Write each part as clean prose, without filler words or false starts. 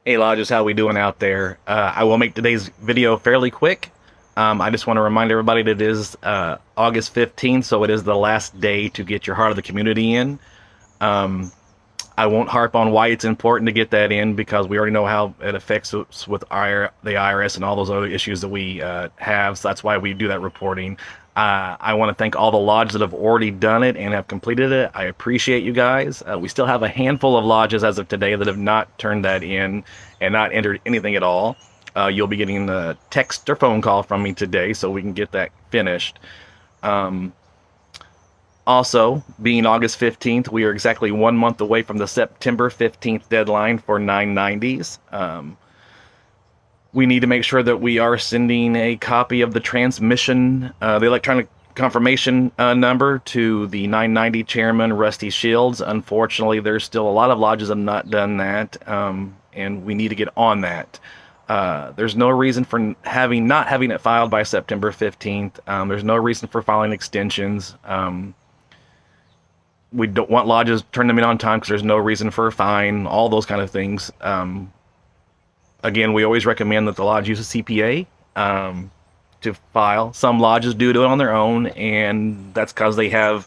Hey Lodges, how we doing out there? I will make today's video fairly quick. I just want to remind everybody that it is August 15th, so it is the last day to get your Heart of the Community in. Um, I won't harp on why it's important to get that in because we already know how it affects us with the IRS and all those other issues that we have. So that's why we do that reporting. I want to thank all the lodges that have already done it and have completed it. I appreciate you guys. We still have a handful of lodges as of today that have not turned that in and not entered anything at all. You'll be getting a text or phone call from me today so we can get that finished. Also, being August 15th, we are exactly 1 month away from the September 15th deadline for 990s. We need to make sure that we are sending a copy of the transmission, the electronic confirmation number to the 990 chairman, Rusty Shields. Unfortunately, there's still a lot of lodges that have not done that, and we need to get on that. There's no reason for not having it filed by September 15th. There's no reason for filing extensions. We don't want lodges to turn them in on time because there's no reason for a fine, all those kind of things. Again, we always recommend that the lodge use a CPA to file. Some lodges do it on their own, and that's because they have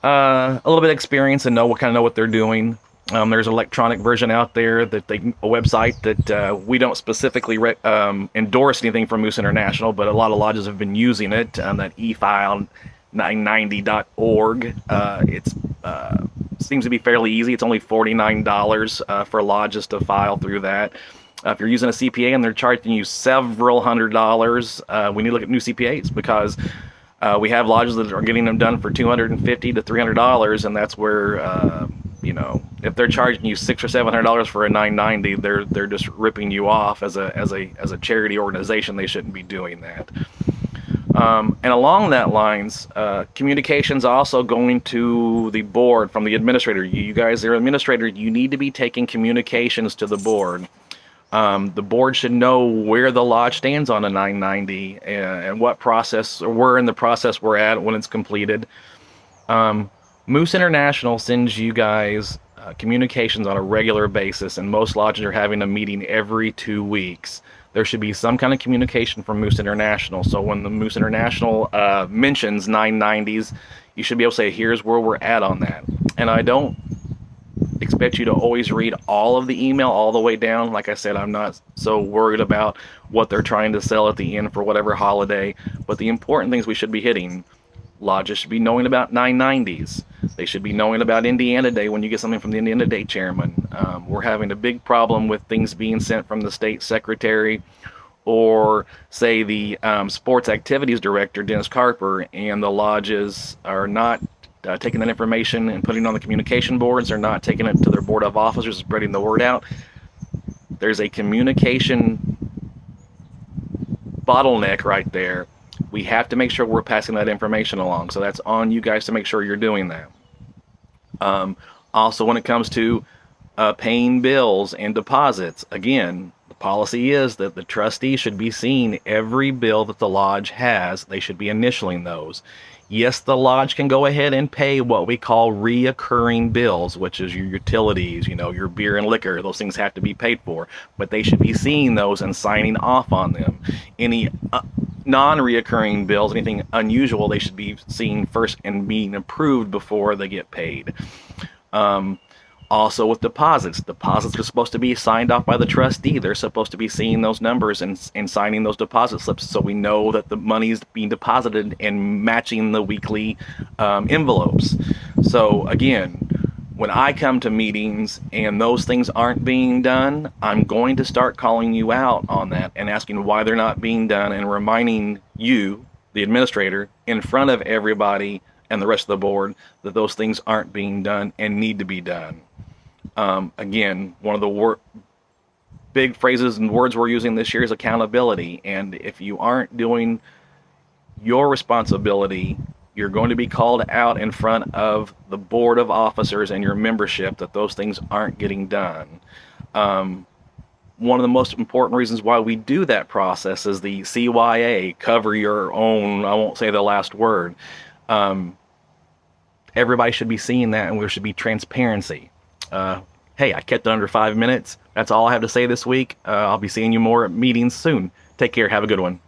a little bit of experience and know what they're doing. There's an electronic version out there a website that we don't specifically endorse anything from Moose International, but a lot of lodges have been using it. That efile990.org. It seems to be fairly easy. It's only $49 for lodges to file through that. If you're using a CPA and they're charging you several $100s, we need to look at new CPAs because we have lodges that are getting them done for $250 to $300, and that's where if they're charging you $600 or $700 for a 990, they're just ripping you off as a charity organization. They shouldn't be doing that. And along that lines, communications also going to the board from the administrator. You guys are administrator. You need to be taking communications to the board. The board should know where the lodge stands on a 990 and what process or where in the process we're at when it's completed. Moose International sends you guys communications on a regular basis, and most lodges are having a meeting every 2 weeks. There should be some kind of communication from Moose International. So when the Moose International mentions 990s, you should be able to say, here's where we're at on that. And I don't expect you to always read all of the email all the way down. Like I said, I'm not so worried about what they're trying to sell at the end for whatever holiday, but the important things we should be hitting. Lodges should be knowing about 990s. They should be knowing about Indiana Day when you get something from the Indiana Day chairman. We're having a big problem with things being sent from the state secretary or, say, the sports activities director, Dennis Carper, and the lodges are not taking that information and putting it on the communication boards. They're not taking it to their board of officers, spreading the word out. There's a communication bottleneck right there. We have to make sure we're passing that information along. So that's on you guys to make sure you're doing that. Also, when it comes to paying bills and deposits, again, the policy is that the trustee should be seeing every bill that the lodge has. They should be initialing those. Yes, the lodge can go ahead and pay what we call reoccurring bills, which is your utilities, your beer and liquor. Those things have to be paid for, but they should be seeing those and signing off on them. Any non-reoccurring bills, anything unusual, they should be seeing first and being approved before they get paid. Also with deposits are supposed to be signed off by the trustee. They're supposed to be seeing those numbers and signing those deposit slips so we know that the money is being deposited and matching the weekly envelopes. So again, when I come to meetings and those things aren't being done, I'm going to start calling you out on that and asking why they're not being done and reminding you, the administrator, in front of everybody and the rest of the board that those things aren't being done and need to be done. Again, one of the big phrases and words we're using this year is accountability. And if you aren't doing your responsibility, you're going to be called out in front of the board of officers and your membership that those things aren't getting done. One of the most important reasons why we do that process is the CYA, cover your own, I won't say the last word. Everybody should be seeing that, and there should be transparency. Hey, I kept it under 5 minutes. That's all I have to say this week. I'll be seeing you more at meetings soon. Take care. Have a good one.